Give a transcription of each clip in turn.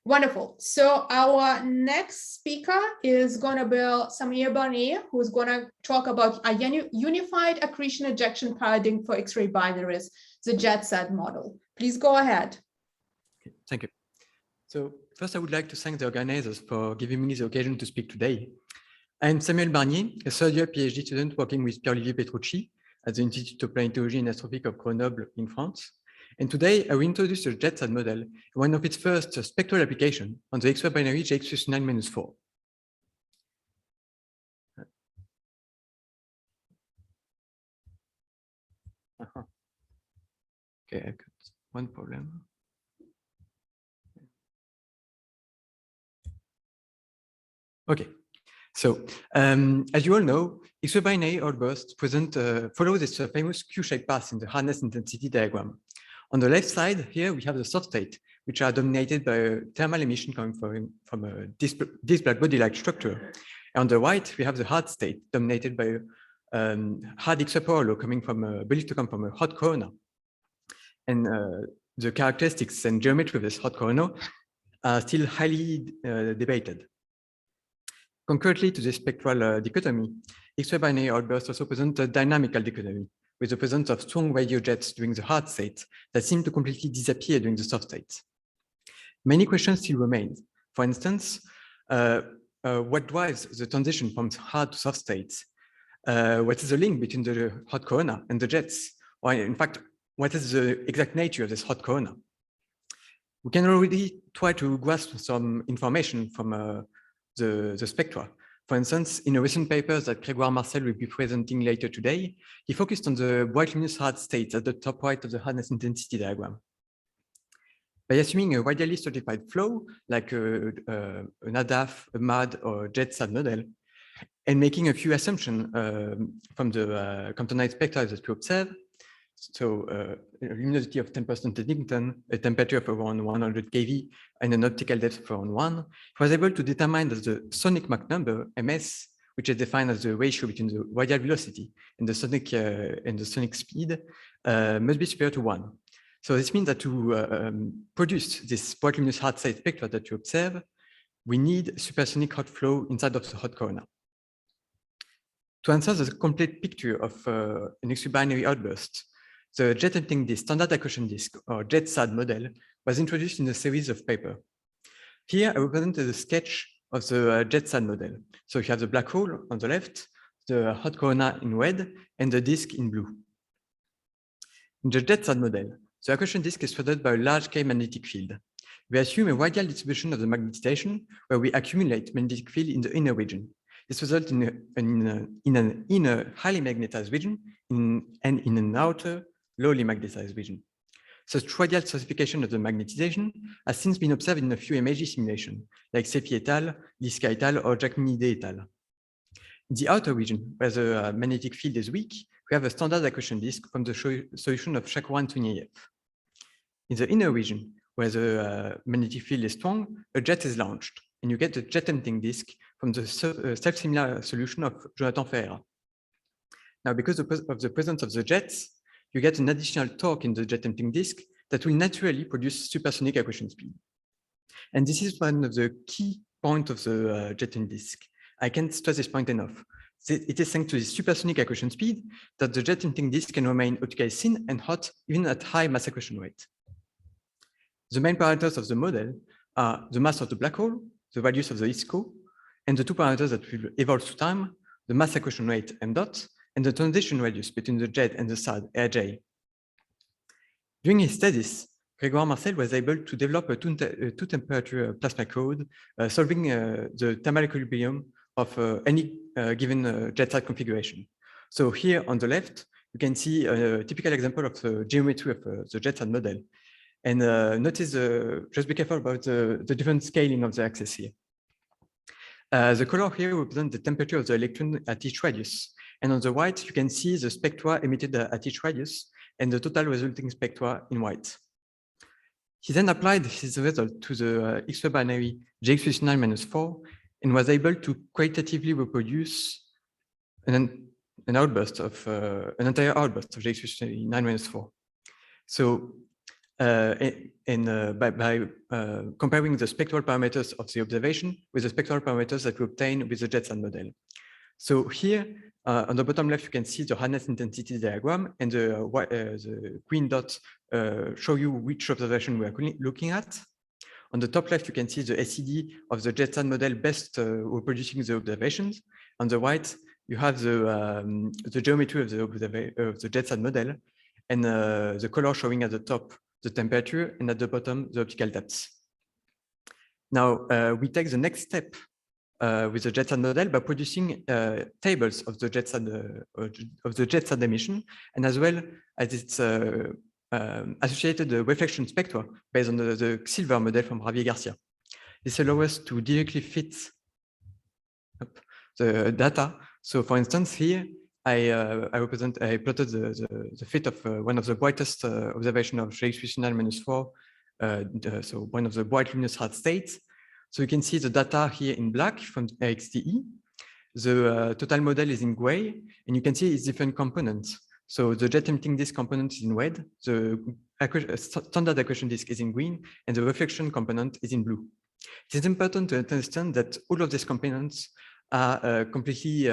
Wonderful. So our next speaker is going to be Barnier A, who's going to talk about a unified accretion ejection paradigm for X-ray binaries, the JEDSAD model. Please go ahead. Okay, thank you. So first, I would like to thank the organizers for giving me the occasion to speak today. I'm Samuel Barnier, a third-year PhD student working with Pierre-Olivier Petrucci at the Institute of Planetology and Astrophysics of Grenoble in France. And today, I will introduce the JEDSAD model, one of its first spectral applications on the X-ray binary JX59-4. Okay, I've got one problem. Okay, so as you all know, X-ray binary outbursts follow this famous Q-shaped path in the hardness intensity diagram. On the left side here, we have the soft state, which are dominated by a thermal emission coming from a disc black body-like structure. And on the right, we have the hard state, dominated by hard Xrayspectral coming from believed to come from a hot corona. And the characteristics and geometry of this hot corona are still highly debated. Concurrently to the spectral dichotomy, X-ray binary outbursts also present a dynamical dichotomy, with the presence of strong radio jets during the hard state that seem to completely disappear during the soft state. Many questions still remain. For instance, what drives the transition from hard to soft states? What is the link between the hot corona and the jets? Or in fact, what is the exact nature of this hot corona? We can already try to grasp some information from the spectra. For instance, in a recent paper that Grégoire Marcel will be presenting later today, he focused on the bright luminous hard states at the top right of the hardness intensity diagram. By assuming a radially stratified flow, like an ADAF, a MAD, or JEDSAD model, and making a few assumptions from the Compton spectra that we observe, so a luminosity of 10% Eddington, a temperature of around 100 keV, and an optical depth of around 1, it was able to determine that the sonic Mach number, MS, which is defined as the ratio between the radial velocity and the sonic speed, must be superior to 1. So this means that to produce this bright luminous hard state spectra that you observe, we need supersonic hot flow inside of the hot corona. To answer the complete picture of an X-ray binary outburst, the jet emptying disk, standard accretion disk, or JEDSAD model, was introduced in a series of papers. Here, I represented a sketch of the JEDSAD model. So you have the black hole on the left, the hot corona in red, and the disk in blue. In the JEDSAD model, the accretion disk is surrounded by a large K magnetic field. We assume a radial distribution of the magnetization, where we accumulate magnetic field in the inner region. This results in an inner highly magnetized region and in an outer lowly magnetized region. Such radial stratification of the magnetization has since been observed in a few MAG simulations, like Sepi et al., Liska et al., or Jacquemini et al. In the outer region, where the magnetic field is weak, we have a standard accretion disk from the solution of Chakwan-Tuniev. In the inner region, where the magnetic field is strong, a jet is launched, and you get a jet emptying disk from the self-similar solution of Jonathan Ferreira. Now, because of the presence of the jets, you get an additional torque in the jet emptying disk that will naturally produce supersonic accretion speed. And this is one of the key points of the jet emptying disk. I can't stress this point enough. It is thanks to the supersonic accretion speed that the jet emptying disk can remain optically thin and hot even at high mass accretion rate. The main parameters of the model are the mass of the black hole, the radius of the ISCO, and the two parameters that will evolve through time, the mass accretion rate m dot, and the transition radius between the jet and the SAD, RJ. During his studies, Grégoire Marcel was able to develop a two-temperature plasma code solving the thermal equilibrium of any given JEDSAD configuration. So here on the left, you can see a typical example of the geometry of the JEDSAD model. And notice, just be careful about the different scaling of the axis here. The color here represents the temperature of the electron at each radius. And on the right, you can see the spectra emitted at each radius and the total resulting spectra in white. He then applied his result to the X-ray binary JX59-4 and was able to qualitatively reproduce an outburst of an entire outburst of JX59-4. So by comparing the spectral parameters of the observation with the spectral parameters that we obtain with the JEDSAD model. So here, on the bottom left, you can see the hardness intensity diagram, and the green dots show you which observation we are looking at. On the top left, you can see the SED of the JEDSAD model best reproducing the observations. On the right, you have the geometry of the JEDSAD model, and the color showing at the top the temperature, and at the bottom the optical depths. Now we take the next step with the JEDSAD model by producing tables of the JEDSAD emission, and as well as its associated reflection spectra based on the silver model from Javier Garcia. This allows us to directly fit the data. So, for instance, here I plotted the fit of one of the brightest observation of JEDSAD -4, so one of the bright luminous hard states. So you can see the data here in black from XTE. The total model is in gray, and you can see its different components. So the jet emitting disk component is in red, the standard accretion disk is in green, and the reflection component is in blue. It is important to understand that all of these components are completely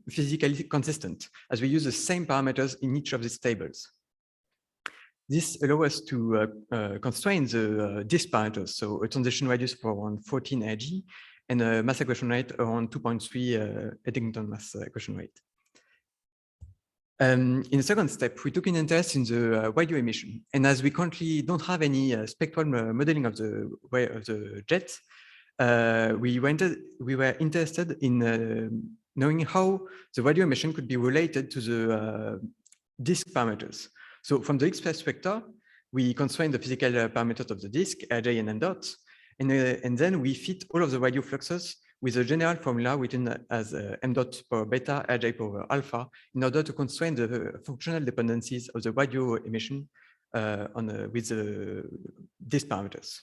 physically consistent, as we use the same parameters in each of these tables. This allows us to constrain the disk parameters, so a transition radius of around 14 AG and a mass accretion rate around 2.3 Eddington mass accretion rate. In the second step, we took an interest in the radio emission, and as we currently don't have any spectral modeling of the jet, we were interested in knowing how the radio emission could be related to the disk parameters. So from the Xrayspectral, we constrain the physical parameters of the disk, Rj and m dot, and then we fit all of the radio fluxes with a general formula written as m dot power beta, Rj power alpha, in order to constrain the functional dependencies of the radio emission with the disk parameters.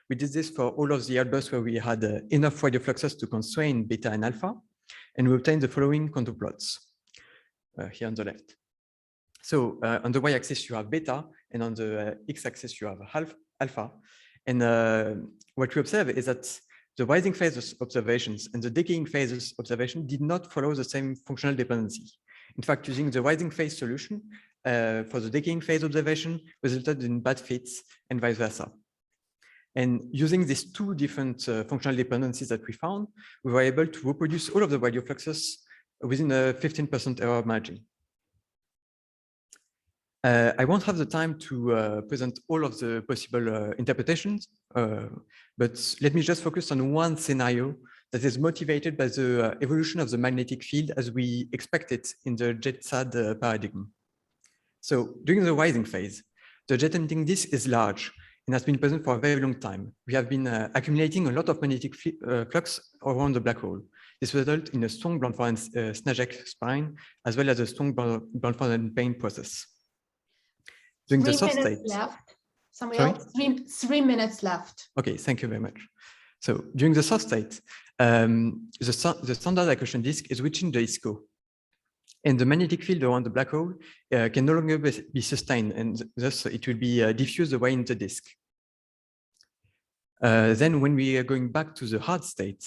We did this for all of the outbursts where we had enough radio fluxes to constrain beta and alpha, and we obtained the following contour plots here on the left. So on the y-axis you have beta, and on the x-axis you have alpha. And what we observe is that the rising phases observations and the decaying phases observation did not follow the same functional dependency. In fact, using the rising phase solution for the decaying phase observation resulted in bad fits and vice versa. And using these two different functional dependencies that we found, we were able to reproduce all of the radio fluxes within a 15% error margin. I won't have the time to present all of the possible interpretations, but let me just focus on one scenario that is motivated by the evolution of the magnetic field as we expect it in the JEDSAD paradigm. So during the rising phase, the jet emitting disk is large and has been present for a very long time. We have been accumulating a lot of magnetic flux around the black hole. This results in a strong Blanford-Snajek spine, as well as a strong Blanford-Payne process. During the soft state, left. Somebody else? 3 minutes left. Okay, thank you very much. So during the soft state, the standard accretion disk is reaching the ISCO, and the magnetic field around the black hole can no longer be sustained, and thus it will be diffused away in the disk. Then when we are going back to the hard state,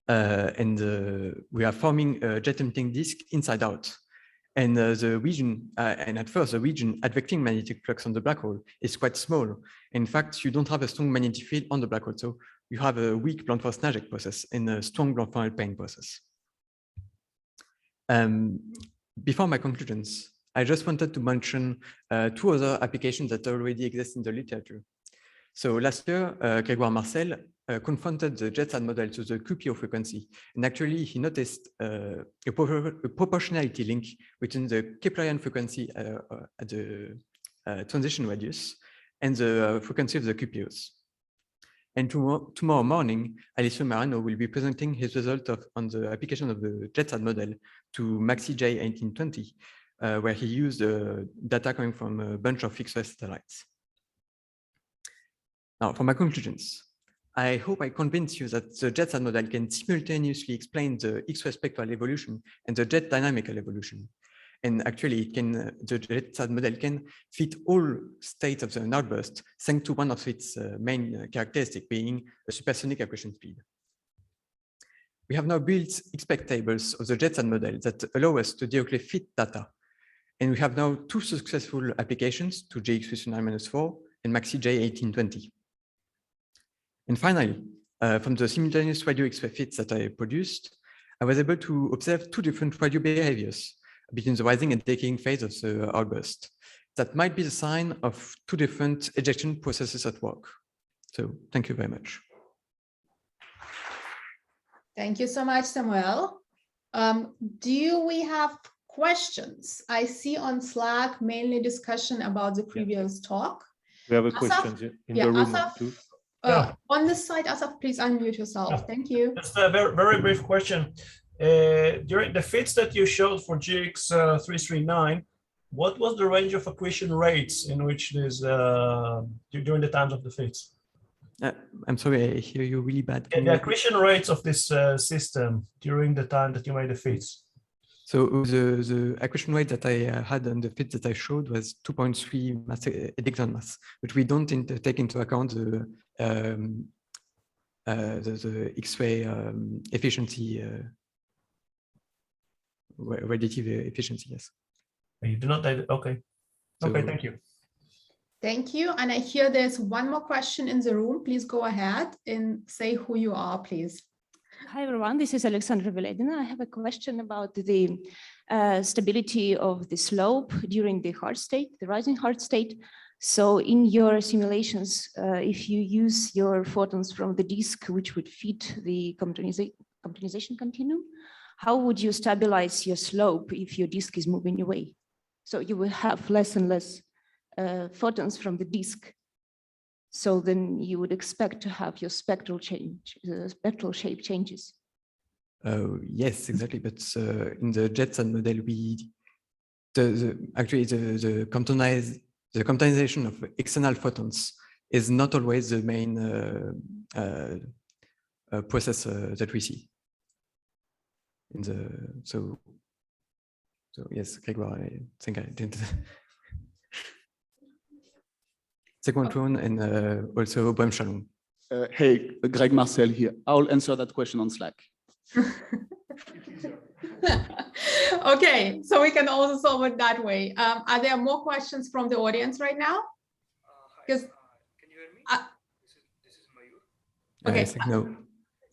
and we are forming a jet emitting disk inside out. And the region, and at first, the region advecting magnetic flux on the black hole is quite small. In fact, you don't have a strong magnetic field on the black hole. So you have a weak Blanford-Snajek process and a strong Blanford-Payne process. Before my conclusions, I just wanted to mention two other applications that already exist in the literature. So last year, Grégoire Marcel confronted the JEDSAD model to the QPO frequency, and actually he noticed a proportionality link between the Keplerian frequency at the transition radius and the frequency of the QPOs. And tomorrow morning, Alessio Marano will be presenting his result on the application of the JEDSAD model to MAXI J1820, where he used data coming from a bunch of X-ray satellites. Now, for my conclusions, I hope I convince you that the JEDSAD model can simultaneously explain the Xrayspectral evolution and the jet dynamical evolution. And actually, the JEDSAD model can fit all states of the outburst thanks to one of its main characteristics being a supersonic accretion speed. We have now built expect tables of the JEDSAD model that allow us to directly fit data. And we have now two successful applications to JX39-4 and MAXI J1820. And finally, from the simultaneous radio X-ray fits that I produced, I was able to observe two different radio behaviors between the rising and decaying phase of the outburst. That might be the sign of two different ejection processes at work. So thank you very much. Thank you so much, Samuel. Do we have questions? I see on Slack mainly discussion about the previous talk. We have a Asaf? question in the room too. On this side, Asaf, please unmute yourself. Thank you. Just a very brief question. During the fits that you showed for JX339, what was the range of accretion rates in which this during the times of the fits? I'm sorry, I hear you really bad. The accretion rates of this system during the time that you made the fits. So the accretion rate that I had on the fit that I showed was 2.3 mass ejection mass, but we don't take into account the X-ray efficiency, radiative efficiency. Yes. You do not. Okay. Okay. Thank you. Thank you. And I hear there's one more question in the room. Please go ahead and say who you are, please. Hi, everyone. This is Alexandra Veledina. I have a question about the stability of the slope during the hard state, the rising hard state. So in your simulations, if you use your photons from the disk, which would fit the comptonization continuum, how would you stabilize your slope if your disk is moving away? So you will have less and less photons from the disk. So then you would expect to have your spectral change, spectral shape changes. Yes, exactly. But in the JEDSAD model, actually the comptonization of external photons is not always the main process that we see. So yes, Grégoire, I think I did. Second one, and also Bram Shalom. Hey, Greg Marcel here. I'll answer that question on Slack. Okay, so we can also solve it that way. Are there more questions from the audience right now? Because can you hear me? This is Mayur. Okay. I think no.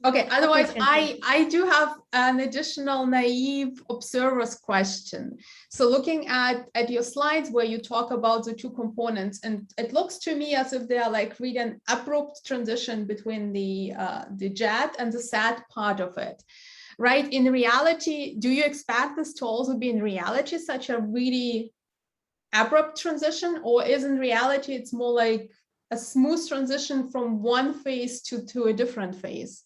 Okay, otherwise I do have an additional naive observer's question. So looking at your slides where you talk about the two components, and it looks to me as if they are like really an abrupt transition between the JED and the SAD part of it, right? In reality, do you expect this to also be in reality such a really abrupt transition, or is in reality it's more like a smooth transition from one phase to a different phase?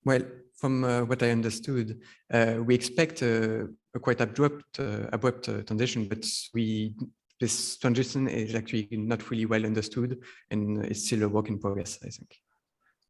Well, from what I understood, we expect a quite abrupt transition, but this transition is actually not really well understood, and it's still a work in progress, I think.